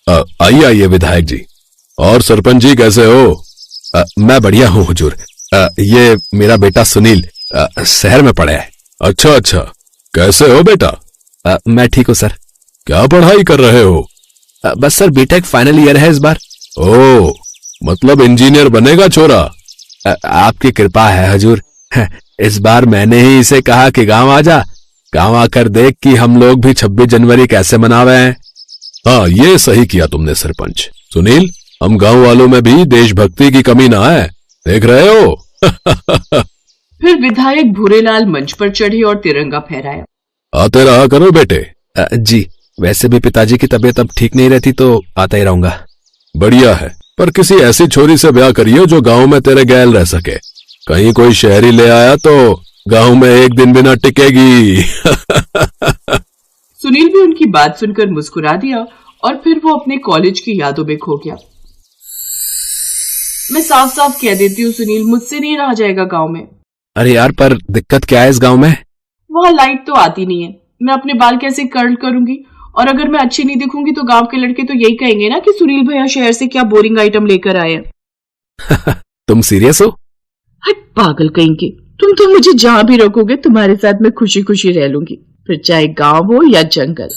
आइए आइए विधायक जी। और सरपंच जी कैसे हो? मैं बढ़िया हूँ हुजूर। ये मेरा बेटा सुनील शहर में पढ़ा है। अच्छा अच्छा, कैसे हो बेटा? मैं ठीक हूँ सर। क्या पढ़ाई कर रहे हो? बस सर बीटेक फाइनल ईयर है इस बार। ओह, मतलब इंजीनियर बनेगा छोरा। आपकी कृपा है हुजूर। इस बार मैंने ही इसे कहा कि गांव आ जा, गांव आकर देख कि हम लोग भी 26 जनवरी कैसे मनावे हैं। हाँ, ये सही किया तुमने सरपंच। सुनील, हम गांव वालों में भी देशभक्ति की कमी ना है, देख रहे हो? फिर विधायक भूरेलाल मंच पर चढ़े और तिरंगा फहराया। आते रहा करो बेटे। जी, वैसे भी पिताजी की तबीयत अब ठीक नहीं रहती तो आता ही रहूंगा। बढ़िया है, पर किसी ऐसी छोरी से ब्याह करियो जो गांव में तेरे गैल रह सके। कहीं कोई शहरी ले आया तो गांव में एक दिन भी ना टिकेगी। सुनील भी उनकी बात सुनकर मुस्कुरा दिया और फिर वो अपने कॉलेज की यादों में खो गया। मैं साफ साफ कह देती हूँ सुनील, मुझसे नहीं रहा जाएगा गांव में। अरे यार, पर दिक्कत क्या है इस गांव में? वहाँ लाइट तो आती नहीं है, मैं अपने बाल कैसे कर्ल करूंगी? और अगर मैं अच्छी नहीं दिखूंगी तो गांव के लड़के तो यही कहेंगे ना कि सुनील भैया शहर से क्या बोरिंग आइटम लेकर आए हैं। तुम सीरियस हो? हट पागल कहेंगे, तुम तो मुझे जहाँ भी रखोगे तुम्हारे साथ मैं खुशी खुशी रह लूंगी, फिर चाहे गांव हो या जंगल।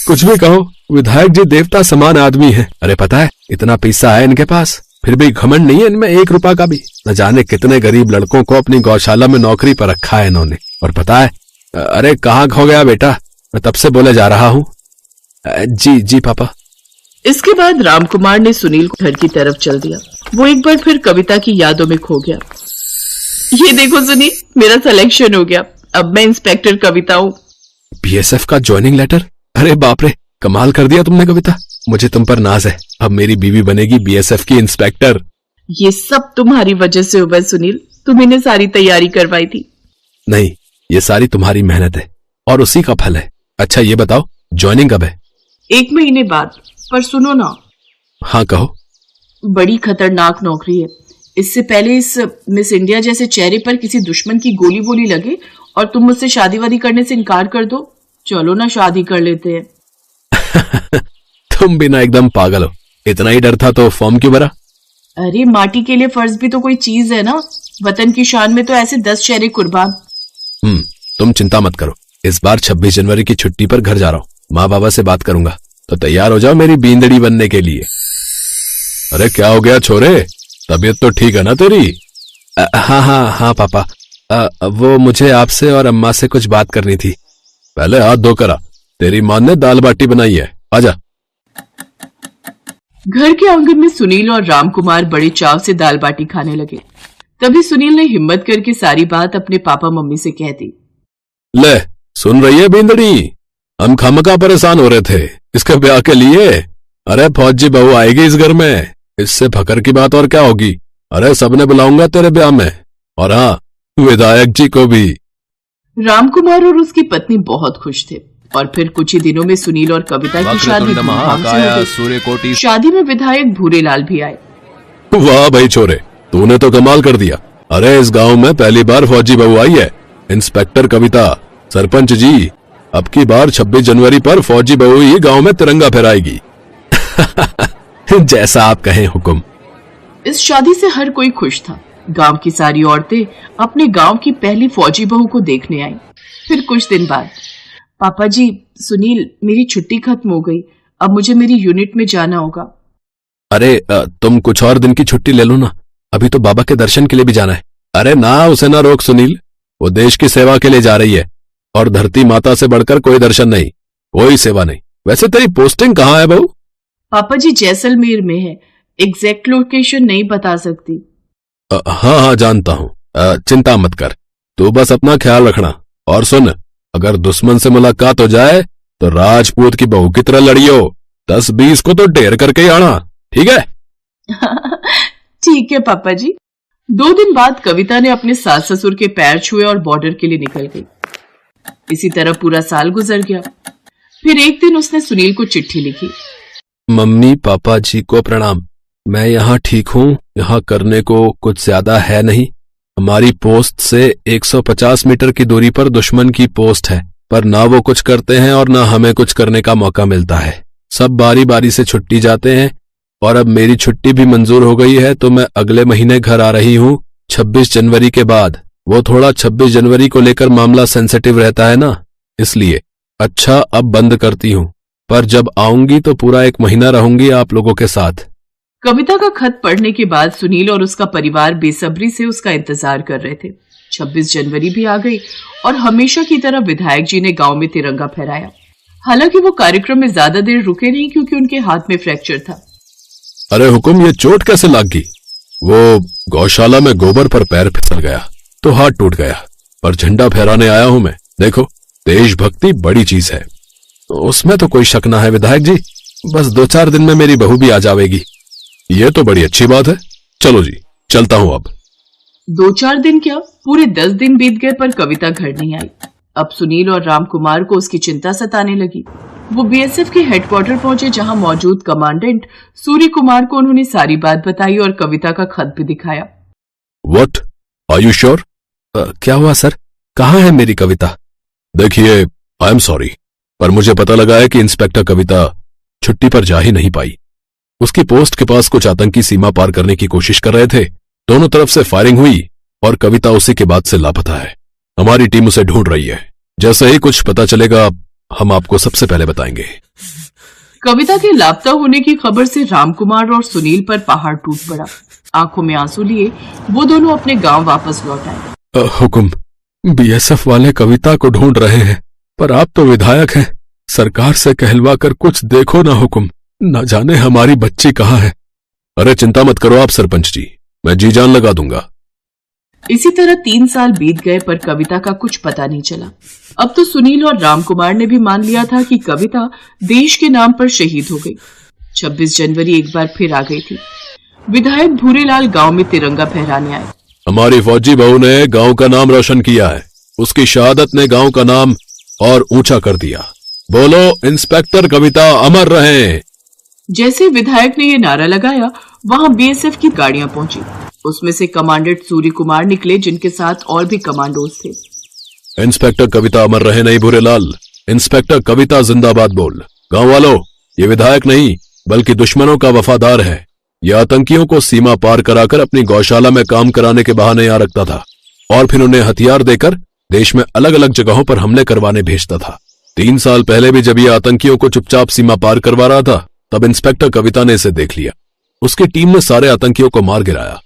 कुछ भी कहो, विधायक जी देवता समान आदमी है। अरे पता है, इतना पैसा है इनके पास, फिर भी घमंड नहीं है इनमें 1 रुपया का भी। न जाने कितने गरीब लड़कों को अपनी गौशाला में नौकरी पर रखा है इन्होंने। और पता है, अरे कहाँ खो गया बेटा? मैं तब से बोले जा रहा हूँ। जी जी पापा। इसके बाद रामकुमार ने सुनील को घर की तरफ चल दिया। वो एक बार फिर कविता की यादों में खो गया। ये देखो सुनील, मेरा सिलेक्शन हो गया, अब मैं इंस्पेक्टर कविता हूँ। बीएसएफ का ज्वाइनिंग लेटर? अरे बाप रे, कमाल कर दिया तुमने कविता। मुझे तुम पर नाज है, अब मेरी बीवी बनेगी बीएसएफ की इंस्पेक्टर। ये सब तुम्हारी वजह से हुआ सुनील, तुम्ही ने सारी तैयारी करवाई थी। नहीं, ये सारी तुम्हारी मेहनत है और उसी का फल है। अच्छा ये बताओ, ज्वाइनिंग कब है? 1 महीने बाद। पर सुनो ना। हाँ कहो। बड़ी खतरनाक नौकरी है। इससे पहले इस मिस इंडिया जैसे चेहरे पर किसी दुश्मन की गोली वोली लगे और तुम मुझसे शादी वादी करने से इनकार कर दो। चलो ना शादी कर लेते हैं। तुम भी ना एकदम पागल हो। इतना ही डर था तो फॉर्म क्यों भरा? अरे माटी के लिए फर्ज भी तो कोई चीज है ना। वतन की शान में तो ऐसे 10 चेहरे कुर्बान। तुम चिंता मत करो, इस बार 26 जनवरी की छुट्टी पर घर जा रहा हूँ। माँ बाबा से बात करूंगा तो तैयार हो जाओ मेरी बींदड़ी बनने के लिए। अरे क्या हो गया छोरे, तबीयत तो ठीक है ना तेरी? हाँ हाँ हाँ पापा, वो मुझे आपसे और अम्मा से कुछ बात करनी थी। पहले हाथ धोकर आ, तेरी माँ ने दाल बाटी बनाई है, आजा। घर के आंगन में सुनील और रामकुमार बड़े चाव से दाल बाटी खाने लगे। तभी सुनील ने हिम्मत करके सारी बात अपने पापा मम्मी से कह दी। ले, सुन रही है बींदड़ी, हम खामखा परेशान हो रहे थे इसके ब्याह के लिए। अरे फौजी बहू आएगी इस घर में, इससे फकर की बात और क्या होगी। अरे सबने बुलाऊंगा तेरे ब्याह में, और हाँ, विधायक जी को भी। रामकुमार और उसकी पत्नी बहुत खुश थे और फिर कुछ ही दिनों में सुनील और कविता की शादी धूमधाम से हो गई। शादी में विधायक भूरेलाल भी आए। वाह भाई छोरे, तूने तो कमाल कर दिया। अरे इस गांव में पहली बार फौजी बहू आई है, इंस्पेक्टर कविता। सरपंच जी, अब की बार 26 जनवरी पर फौजी बहू ही गांव में तिरंगा फहराएगी। जैसा आप कहें हुकुम। इस शादी से हर कोई खुश था। गांव की सारी औरतें अपने गांव की पहली फौजी बहू को देखने आईं। फिर कुछ दिन बाद, पापा जी, सुनील, मेरी छुट्टी खत्म हो गई, अब मुझे मेरी यूनिट में जाना होगा। अरे तुम कुछ और दिन की छुट्टी ले लो ना, अभी तो बाबा के दर्शन के लिए भी जाना है। अरे ना, उसे ना रोक सुनील, वो देश की सेवा के लिए जा रही है और धरती माता से बढ़कर कोई दर्शन नहीं, कोई सेवा नहीं। वैसे तेरी पोस्टिंग कहाँ है बहू? पापा जी, जैसलमेर में है, एग्जैक्ट लोकेशन नहीं बता सकती। हाँ हाँ जानता हूँ, चिंता मत कर, तू बस अपना ख्याल रखना। और सुन, अगर दुश्मन से मुलाकात हो जाए तो राजपूत की बहू की तरह लड़ियो, 10-20 को तो ढेर करके ही आना, ठीक है? ठीक है पापा जी। 2 दिन बाद कविता ने अपने सास ससुर के पैर छुए और बॉर्डर के लिए निकल गई। इसी तरह पूरा साल गुजर गया। फिर एक दिन उसने सुनील को चिट्ठी लिखी। मम्मी पापा जी को प्रणाम, मैं यहाँ ठीक हूँ, यहाँ करने को कुछ ज्यादा है नहीं। हमारी पोस्ट से 150 मीटर की दूरी पर दुश्मन की पोस्ट है, पर ना वो कुछ करते हैं और ना हमें कुछ करने का मौका मिलता है। सब बारी बारी से छुट्टी जाते हैं और अब मेरी छुट्टी भी मंजूर हो गई है तो मैं अगले महीने घर आ रही हूँ 26 जनवरी के बाद। वो थोड़ा 26 जनवरी को लेकर मामला सेंसिटिव रहता है ना, इसलिए। अच्छा, अब बंद करती हूँ, पर जब आऊंगी तो पूरा 1 महीना रहूंगी आप लोगों के साथ। कविता का खत पढ़ने के बाद सुनील और उसका परिवार बेसब्री से उसका इंतजार कर रहे थे। 26 जनवरी भी आ गई और हमेशा की तरह विधायक जी ने गांव में तिरंगा फहराया। हालांकि वो कार्यक्रम में ज्यादा देर रुके नहीं क्योंकि उनके हाथ में फ्रैक्चर था। अरे हुकुम, ये चोट कैसे लग गई? वो गौशाला में गोबर पर पैर फिसल गया तो हाथ टूट गया, पर झंडा फहराने आया हूं मैं। देखो, देशभक्ति बड़ी चीज है, उसमें तो कोई शक ना है विधायक जी। बस 2-4 दिन में मेरी बहू भी आ जाएगी। ये तो बड़ी अच्छी बात है। चलो जी, चलता हूं अब। 2-4 दिन क्या, पूरे 10 दिन बीत गए पर कविता घर नहीं आई। अब सुनील और रामकुमार को उसकी चिंता सताने लगी। वो बीएसएफ के हेडक्वार्टर पहुंचे जहां मौजूद कमांडेंट सूर्य कुमार को उन्होंने सारी बात बताई और कविता का खत भी दिखाया। What? Are you sure? क्या हुआ सर? कहाँ है मेरी कविता? देखिए, आई एम सॉरी, पर मुझे पता लगा है कि इंस्पेक्टर कविता छुट्टी पर जा ही नहीं पाई। उसकी पोस्ट के पास कुछ आतंकी सीमा पार करने की कोशिश कर रहे थे। दोनों तरफ से फायरिंग हुई और कविता उसी के बाद से लापता है। हमारी टीम उसे ढूंढ रही है। जैसे ही कुछ पता चलेगा हम आपको सबसे पहले बताएंगे। कविता के लापता होने की खबर से रामकुमार और सुनील पर पहाड़ टूट पड़ा। आंखों में आंसू लिए वो दोनों अपने गांव वापस लौट आए। हुकुम, बीएसएफ वाले कविता को ढूंढ रहे हैं, पर आप तो विधायक हैं। सरकार से कहलवा कर कुछ देखो ना हुकुम, न जाने हमारी बच्ची कहाँ है। अरे चिंता मत करो आप सरपंच जी, मैं जी जान लगा दूंगा। इसी तरह 3 साल बीत गए पर कविता का कुछ पता नहीं चला। अब तो सुनील और रामकुमार ने भी मान लिया था कि कविता देश के नाम पर शहीद हो गई। 26 जनवरी एक बार फिर आ गई थी। विधायक भूरेलाल गांव में तिरंगा फहराने आए। हमारी फौजी बहू ने गांव का नाम रोशन किया है। उसकी शहादत ने गांव का नाम और ऊंचा कर दिया। बोलो, इंस्पेक्टर कविता अमर रहे। जैसे विधायक ने ये नारा लगाया, वहां बीएसएफ की गाड़ियां पहुंची। उसमें से कमांडेंट सूर्य कुमार निकले, जिनके साथ और भी कमांडोज थे। इंस्पेक्टर कविता अमर रहे नहीं भूरेलाल, इंस्पेक्टर कविता जिंदाबाद बोल। गांव वालों, ये विधायक नहीं बल्कि दुश्मनों का वफादार है। यह आतंकियों को सीमा पार कराकर अपनी गौशाला में काम कराने के बहाने यहाँ रखता था और फिर उन्हें हथियार देकर देश में अलग अलग जगहों पर हमले करवाने भेजता था। 3 साल पहले भी जब यह आतंकियों को चुपचाप सीमा पार करवा रहा था, तब इंस्पेक्टर कविता ने इसे देख लिया। उसकी टीम ने सारे आतंकियों को मार गिराया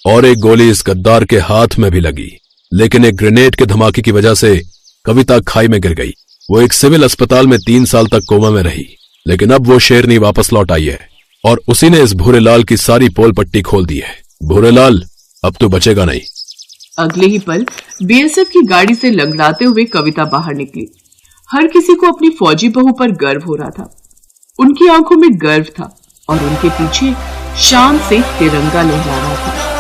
और एक गोली इस गद्दार के हाथ में भी लगी, लेकिन एक ग्रेनेड के धमाके की वजह से कविता खाई में गिर गई। वो एक सिविल अस्पताल में 3 साल तक कोमा में रही, लेकिन अब वो शेरनी वापस लौट आई है और उसी ने इस भूरेलाल की सारी पोल पट्टी खोल दी है। भूरेलाल, अब तो बचेगा नहीं। अगले ही पल बीएसएफ की गाड़ी से लंगड़ाते हुए कविता बाहर निकली। हर किसी को अपनी फौजी बहू पर गर्व हो रहा था। उनकी आंखों में गर्व था और उनके पीछे शान से तिरंगा लहरा रहा था।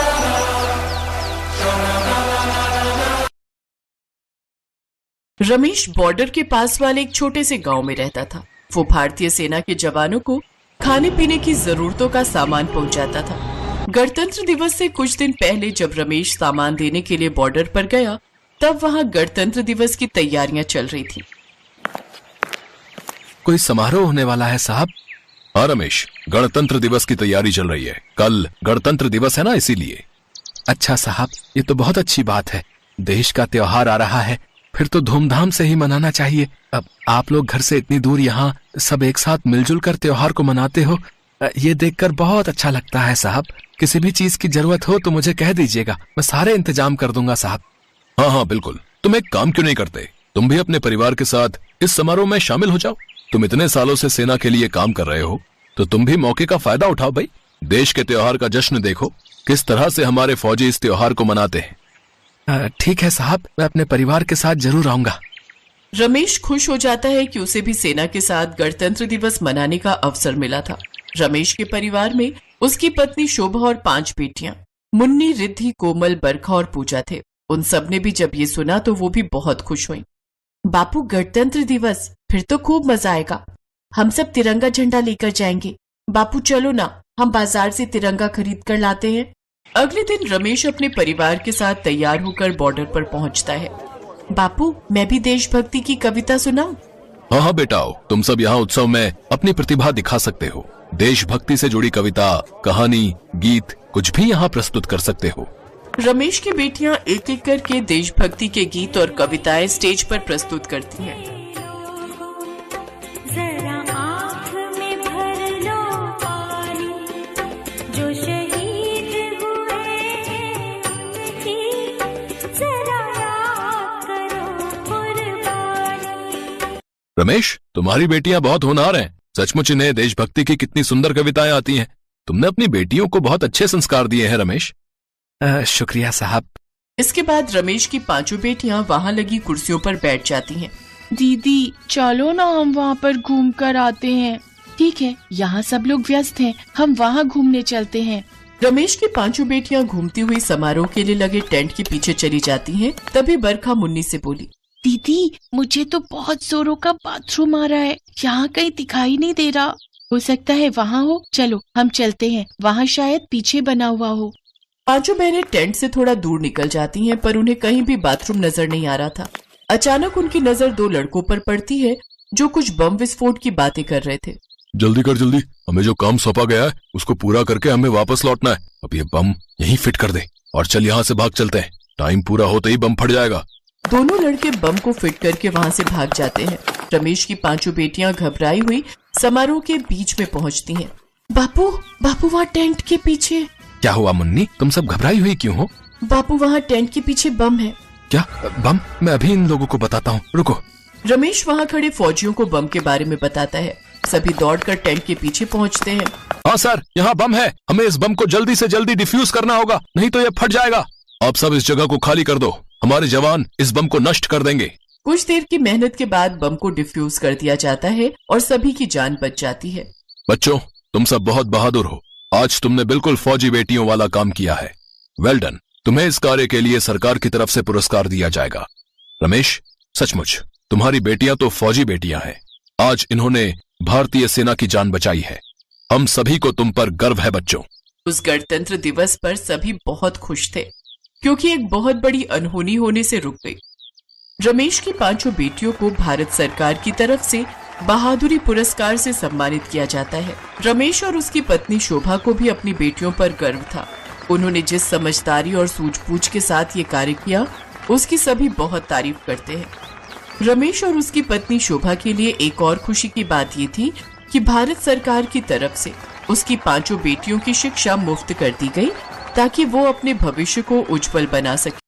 रमेश बॉर्डर के पास वाले एक छोटे से गांव में रहता था। वो भारतीय सेना के जवानों को खाने पीने की जरूरतों का सामान पहुंचाता था। गणतंत्र दिवस से कुछ दिन पहले जब रमेश सामान देने के लिए बॉर्डर पर गया, तब वहां गणतंत्र दिवस की तैयारियां चल रही थी। कोई समारोह होने वाला है साहब? हाँ रमेश, गणतंत्र दिवस की तैयारी चल रही है। कल गणतंत्र दिवस है ना, इसीलिए। अच्छा साहब, ये तो बहुत अच्छी बात है। देश का त्योहार आ रहा है, फिर तो धूमधाम से ही मनाना चाहिए। अब आप लोग घर से इतनी दूर यहाँ सब एक साथ मिलजुल कर त्योहार को मनाते हो, ये देखकर बहुत अच्छा लगता है साहब। किसी भी चीज की जरूरत हो तो मुझे कह दीजिएगा, मैं सारे इंतजाम कर दूंगा साहब। हाँ हाँ बिल्कुल। तुम एक काम क्यों नहीं करते, तुम भी अपने परिवार के साथ इस समारोह में शामिल हो जाओ। तुम इतने सालों से सेना के लिए काम कर रहे हो, तो तुम भी मौके का फायदा उठाओ भाई। देश के त्योहार का जश्न देखो, किस तरह से हमारे फौजी इस त्योहार को मनाते हैं। ठीक है साहब, मैं अपने परिवार के साथ जरूर आऊंगा। रमेश खुश हो जाता है कि उसे भी सेना के साथ गणतंत्र दिवस मनाने का अवसर मिला था। रमेश के परिवार में उसकी पत्नी शोभा और 5 बेटियां मुन्नी, रिद्धि, कोमल, बरखा और पूजा थे। उन सब ने भी जब ये सुना तो वो भी बहुत खुश हुई। बापू, गणतंत्र दिवस, फिर तो खूब मजा आएगा। हम सब तिरंगा झंडा लेकर जाएंगे। बापू चलो ना, हम बाजार से तिरंगा खरीद कर लाते हैं। अगले दिन रमेश अपने परिवार के साथ तैयार होकर बॉर्डर पर पहुंचता है। बापू, मैं भी देशभक्ति की कविता सुनाऊं? हाँ हाँ बेटा आओ, तुम सब यहाँ उत्सव में अपनी प्रतिभा दिखा सकते हो। देशभक्ति से जुड़ी कविता, कहानी, गीत कुछ भी यहाँ प्रस्तुत कर सकते हो। रमेश की बेटियां एक एक करके देशभक्ति के गीत और कविताएं स्टेज पर प्रस्तुत करती हैं। जरा आँख में भर लो पानी, जो शहीद हुए हैं उनकी, जरा याद करो कुर्बानी। रमेश, तुम्हारी बेटियां बहुत होनहार हैं। सचमुच इन्हें देशभक्ति की कितनी सुंदर कविताएं आती हैं। तुमने अपनी बेटियों को बहुत अच्छे संस्कार दिए हैं रमेश। शुक्रिया साहब। इसके बाद रमेश की पांचों बेटियां वहां लगी कुर्सियों पर बैठ जाती हैं। दीदी चलो ना हम वहाँ पर घूम कर आते हैं। ठीक है, यहाँ सब लोग व्यस्त हैं, हम वहाँ घूमने चलते हैं। रमेश की पांचों बेटियां घूमती हुई समारोह के लिए लगे टेंट के पीछे चली जाती हैं। तभी बरखा मुन्नी से बोली, दीदी मुझे तो बहुत जोरों का बाथरूम आ रहा है, यहाँ कहीं दिखाई नहीं दे रहा। हो सकता है वहाँ हो, चलो हम चलते हैं, वहाँ शायद पीछे बना हुआ हो। पांचों बहनें टेंट से थोड़ा दूर निकल जाती हैं, पर उन्हें कहीं भी बाथरूम नजर नहीं आ रहा था। अचानक उनकी नजर दो लड़कों पर पड़ती है जो कुछ बम विस्फोट की बातें कर रहे थे। जल्दी कर जल्दी, हमें जो काम सौंपा गया है उसको पूरा करके हमें वापस लौटना है। अब ये बम यहीं फिट कर दे और चल यहाँ से भाग चलते हैं। टाइम पूरा होते ही बम फट जाएगा। दोनों लड़के बम को फिट करके वहाँ से भाग जाते हैं। रमेश की पांचों बेटियां घबराई हुई समारोह के बीच में पहुँचती हैं। बापू, बापू वहाँ टेंट के पीछे। क्या हुआ मुन्नी, तुम सब घबराई हुई क्यों हो? बापू वहाँ टेंट के पीछे बम है। क्या बम? मैं अभी इन लोगों को बताता हूँ, रुको। रमेश वहाँ खड़े फौजियों को बम के बारे में बताता है। सभी दौड़कर टेंट के पीछे पहुँचते हैं। हाँ सर, यहाँ बम है, हमें इस बम को जल्दी से जल्दी डिफ्यूज करना होगा, नहीं तो ये फट जाएगा। आप सब इस जगह को खाली कर दो, हमारे जवान इस बम को नष्ट कर देंगे। कुछ देर की मेहनत के बाद बम को डिफ्यूज कर दिया जाता है और सभी की जान बच जाती है। बच्चों, तुम सब बहुत बहादुर हो। आज तुमने बिल्कुल फौजी बेटियों वाला काम किया है। Well done. तुम्हें इस कार्य के लिए सरकार की तरफ से पुरस्कार दिया जाएगा। रमेश, सचमुच तुम्हारी बेटियां तो फौजी बेटियां हैं। आज इन्होंने भारतीय सेना की जान बचाई है। हम सभी को तुम पर गर्व है बच्चों। उस गणतंत्र दिवस पर सभी बहुत खुश थे, क्योंकि एक बहुत बड़ी अनहोनी होने से रुक गई। रमेश की पांचों बेटियों को भारत सरकार की तरफ से बहादुरी पुरस्कार से सम्मानित किया जाता है। रमेश और उसकी पत्नी शोभा को भी अपनी बेटियों पर गर्व था। उन्होंने जिस समझदारी और सूझबूझ के साथ ये कार्य किया, उसकी सभी बहुत तारीफ करते हैं। रमेश और उसकी पत्नी शोभा के लिए एक और खुशी की बात ये थी कि भारत सरकार की तरफ से उसकी पांचों बेटियों की शिक्षा मुफ्त कर दी गई, ताकि वो अपने भविष्य को उज्जवल बना सके।